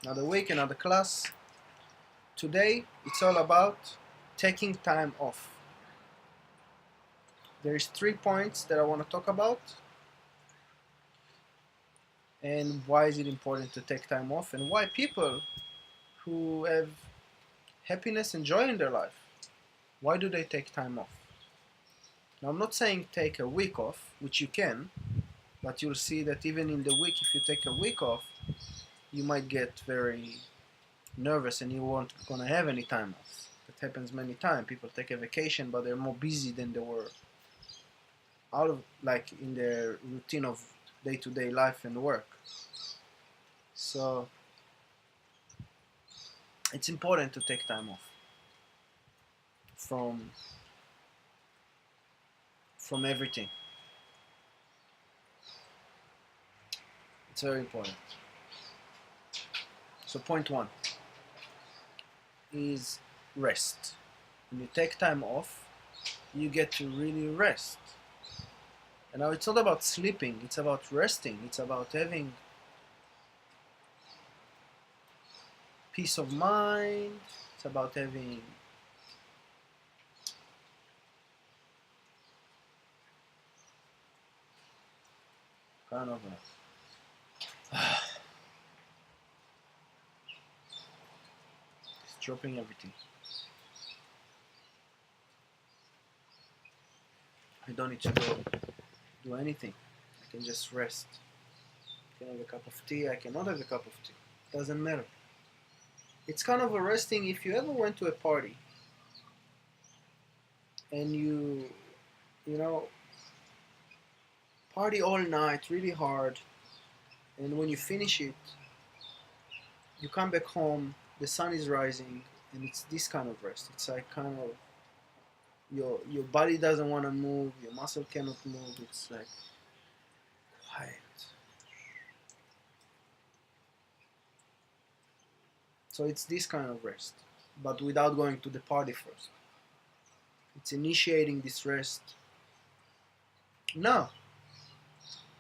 Another week, another class. Today it's all about taking time off. There's 3 points that I want to talk about, and why is it important to take time off, and why people who have happiness and joy in their life, why do they take time off? Now, I'm not saying take a week off, which you can, but you'll see that even in the week, if you take a week off, you might get very nervous and you won't gonna have any time off. It happens many times. People take a vacation, but they're more busy than they were out of, like, in their routine of day-to-day life and work. So it's important to take time off from everything. It's very important. So point one is rest. When you take time off, you get to really rest. And now it's not about sleeping, it's about resting, it's about having peace of mind, it's about having kind of it's dropping everything. I don't need to go do anything. I can just rest. I can have a cup of tea, I cannot have a cup of tea. Doesn't matter. It's kind of a resting. If you ever went to a party and you know, party all night, really hard, and when you finish it, you come back home, the sun is rising, and it's this kind of rest. It's like kind of your body doesn't want to move, your muscle cannot move. It's like quiet. So it's this kind of rest, but without going to the party first. It's initiating this rest now.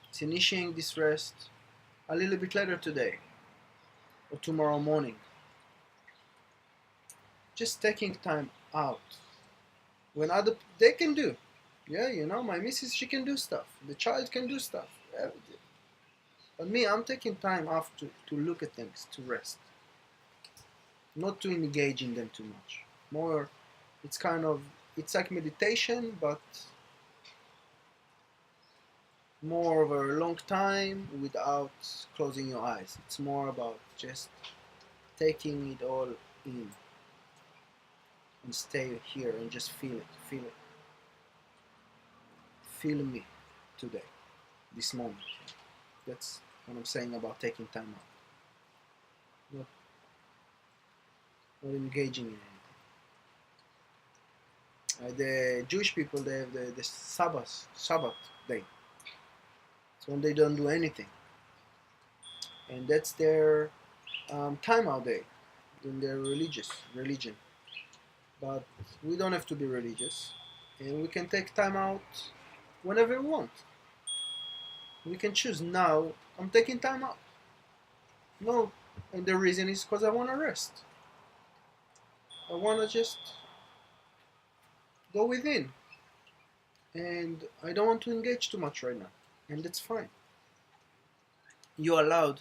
It's initiating this rest a little bit later today or tomorrow morning. Just taking time out when other they can do. Yeah, you know, my missus, she can do stuff. The child can do stuff. But me, I'm taking time off to look at things, to rest. Not to engage in them too much. More, it's kind of, it's like meditation, but more of a long time without closing your eyes. It's more about just taking it all in and stay here and just feel it, feel it. Feel me today, this moment. That's what I'm saying about taking time out. Not engaging in anything. The Jewish people, they have the Sabbath day. It's when they don't do anything. And that's their time out day in their religion. But we don't have to be religious. And we can take time out whenever we want. We can choose now, I'm taking time out. No, and the reason is because I want to rest. I want to just go within. And I don't want to engage too much right now. And that's fine. You're allowed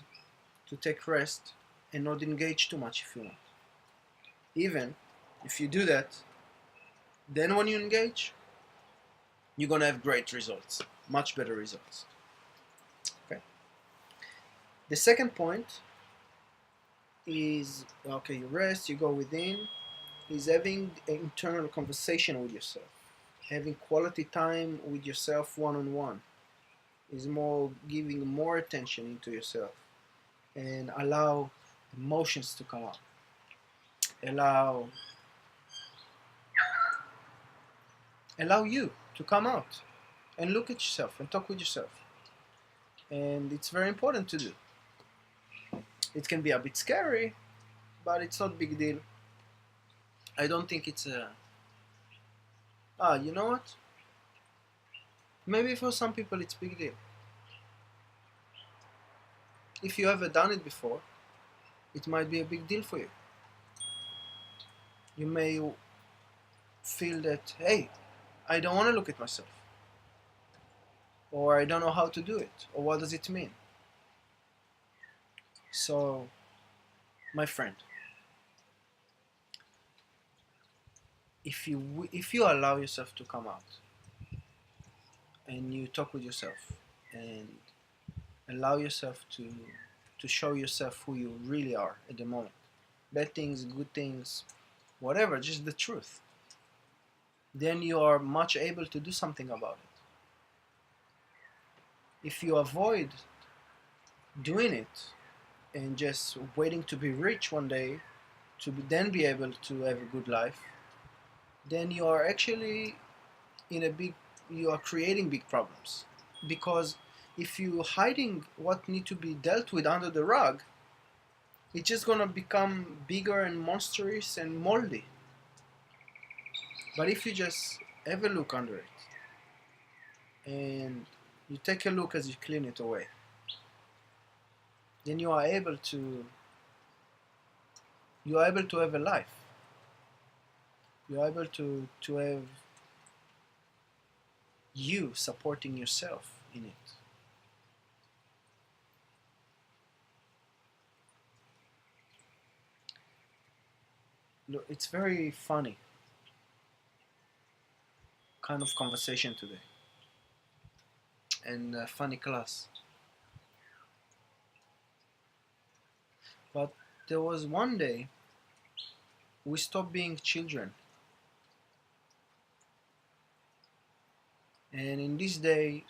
to take rest and not engage too much if you want. Even if you do that, then when you engage, you're going to have great results. Much better results. Okay. The second point is, okay, you rest, you go within, is having an internal conversation with yourself. Having quality time with yourself one-on-one is more giving more attention into yourself and allow emotions to come out. Allow you to come out and look at yourself and talk with yourself. And it's very important to do. It can be a bit scary, but it's not a big deal. I don't think it's a... you know what? Maybe for some people it's a big deal. If you ever done it before, it might be a big deal for you. You may feel that, hey, I don't want to look at myself, or I don't know how to do it, or what does it mean. So, my friend, if you allow yourself to come out and you talk with yourself and allow yourself to show yourself who you really are at the moment, bad things, good things, whatever, just the truth, then you are much able to do something about it. If you avoid doing it and just waiting to be rich one day then be able to have a good life, then you are actually you are creating big problems. Because if you hiding what need to be dealt with under the rug, it's just gonna become bigger and monstrous and moldy. But if you just have a look under it and you take a look as you clean it away, then you are able to have a life. You are able to have you supporting yourself in it. Look, it's very funny kind of conversation today, and a funny class. But there was one day we stopped being children, and in this day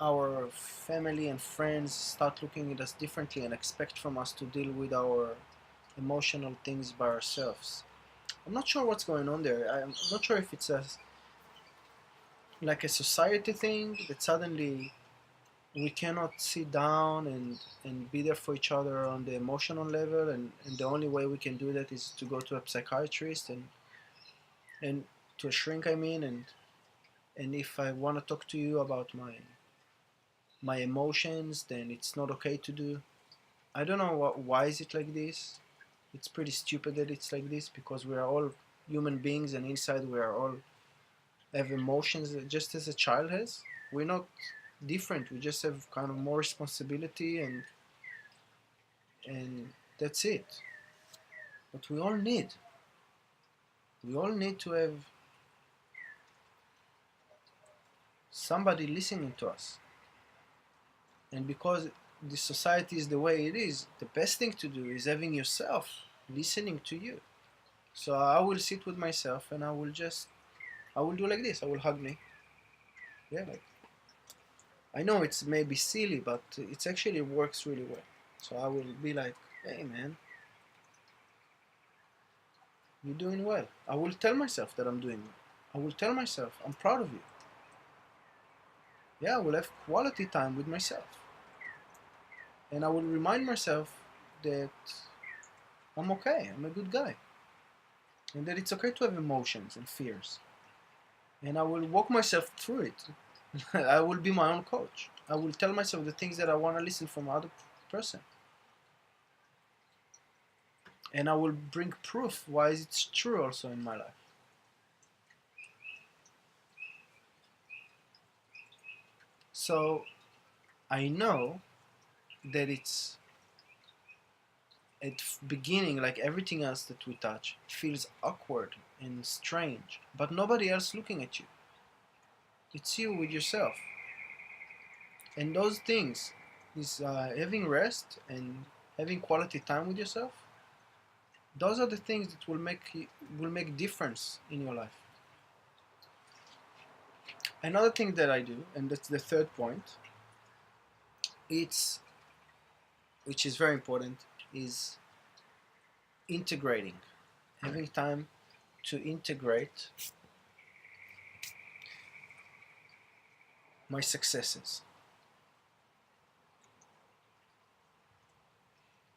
our family and friends start looking at us differently and expect from us to deal with our emotional things by ourselves. I'm not sure what's going on there. I'm not sure if it's like a society thing that suddenly we cannot sit down and be there for each other on the emotional level, and the only way we can do that is to go to a psychiatrist and to a shrink, I mean, and if I want to talk to you about my emotions, then it's not okay to do. I don't know why is it like this. It's pretty stupid that it's like this, because we are all human beings and inside we are all have emotions just as a child has. We're not different. We just have kind of more responsibility and that's it. But we all need to have somebody listening to us. And because the society is the way it is, the best thing to do is having yourself listening to you. So I will sit with myself and I will do like this. I will hug me. Yeah, like, I know it's maybe silly, but it actually works really well. So I will be like, hey man, you're doing well. I will tell myself that I'm doing well. I will tell myself I'm proud of you. Yeah, I will have quality time with myself. And I will remind myself that I'm okay, I'm a good guy. And that it's okay to have emotions and fears. And I will walk myself through it. I will be my own coach. I will tell myself the things that I want to listen from other person. And I will bring proof why it's true also in my life. So I know that it's at beginning, like everything else that we touch, it feels awkward and strange, but nobody else looking at you. It's you with yourself. And those things is having rest and having quality time with yourself. Those are the things that will make difference in your life. Another thing that I do, and that's the third point, it's which is very important, is integrating, having time to integrate my successes.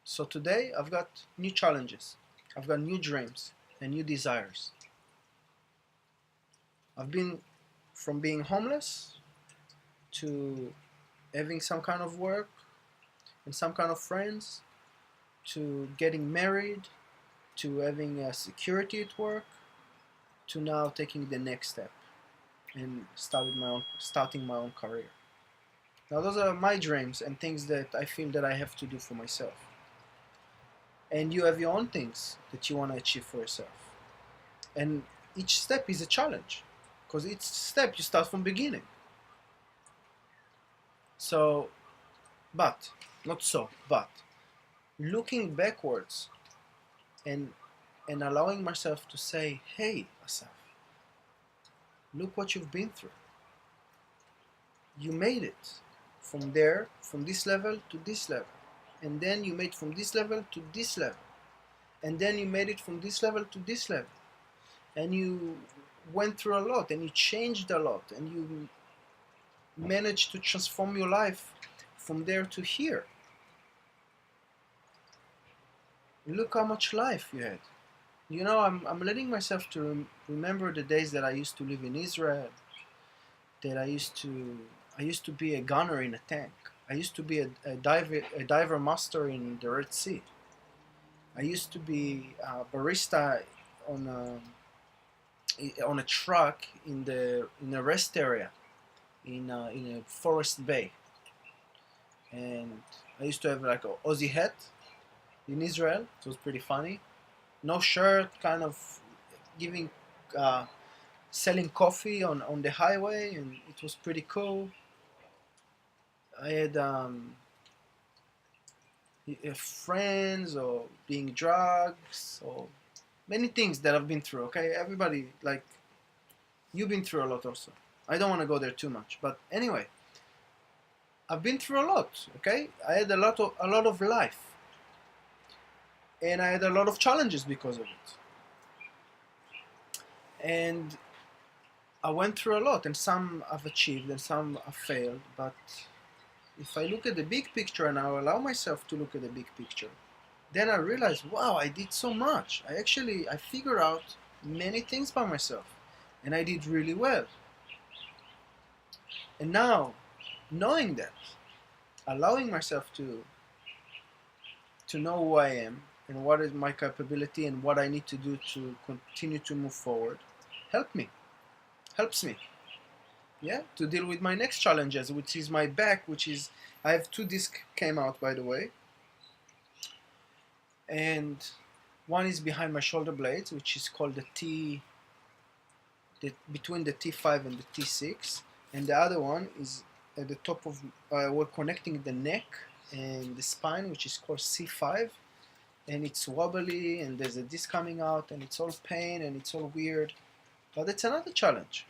So today I've got new challenges, I've got new dreams and new desires. I've been from being homeless to having some kind of work and some kind of friends, to getting married, to having a security at work, to now taking the next step and starting my own career. Now those are my dreams and things that I feel that I have to do for myself. And you have your own things that you want to achieve for yourself. And each step is a challenge, because each step you start from beginning. So, but looking backwards and allowing myself to say, hey, Assaff, look what you've been through. You made it from there, from this level to this level. And then you made from this level to this level. And then you made it from this level to this level. And you went through a lot, and you changed a lot, and you managed to transform your life from there to here. Look how much life you had. You know, I'm letting myself to remember the days that I used to live in Israel, that I used to be a gunner in a tank. I used to be a diver master in the Red Sea. I used to be a barista on a truck in a rest area in a forest bay. And I used to have like an Aussie hat in Israel. It was pretty funny. No shirt, kind of giving selling coffee on the highway, and it was pretty cool. I had friends, or being drugs, or many things that I've been through. Okay, everybody, like, you've been through a lot also. I don't want to go there too much, but anyway, I've been through a lot. Okay, I had a lot of life, and I had a lot of challenges because of it. And I went through a lot, and some I've achieved and some I've failed. But if I look at the big picture and I allow myself to look at the big picture, then I realize, wow, I did so much. I figured out many things by myself, and I did really well. And now, knowing that, allowing myself to know who I am and what is my capability and what I need to do to continue to move forward, helps me, yeah, to deal with my next challenges, which is my back, I have 2 discs came out, by the way, and one is behind my shoulder blades, which is called between the T5 and the T6, and the other one is at the top of, we're connecting the neck and the spine, which is called C5, and it's wobbly, and there's a disc coming out, and it's all pain, and it's all weird, but it's another challenge,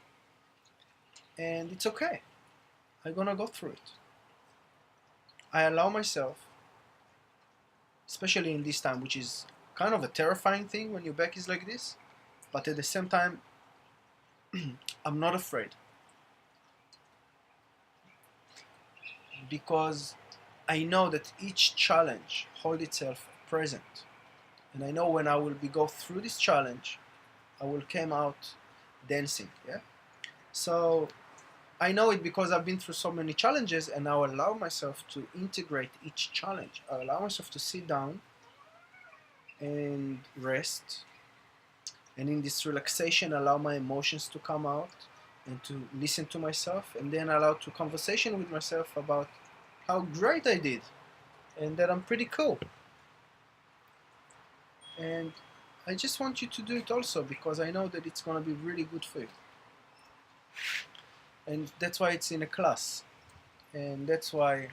and it's okay. I'm gonna go through it. I allow myself, especially in this time, which is kind of a terrifying thing when your back is like this, but at the same time, I'm not afraid, because I know that each challenge holds itself present, and I know when I will go through this challenge, I will come out dancing. Yeah. So I know it because I've been through so many challenges, and I allow myself to integrate each challenge. I allow myself to sit down and rest, and in this relaxation allow my emotions to come out and to listen to myself, and then allow to conversation with myself about how great I did and that I'm pretty cool. And I just want you to do it also, because I know that it's going to be really good for you. And that's why it's in a class, and that's why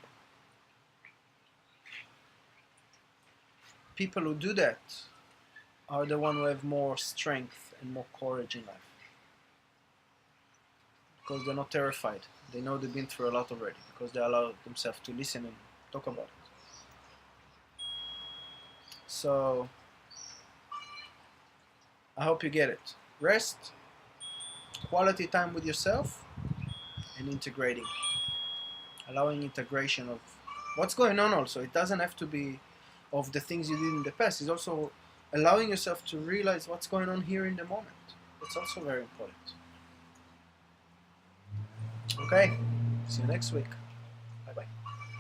people who do that are the ones who have more strength and more courage in life, because they're not terrified. They know they've been through a lot already, because they allow themselves to listen and talk about it. So I hope you get it. Rest, quality time with yourself, and integrating, allowing integration of what's going on. Also, it doesn't have to be of the things you did in the past. It's also allowing yourself to realize what's going on here in the moment. It's also very important. Okay, see you next week.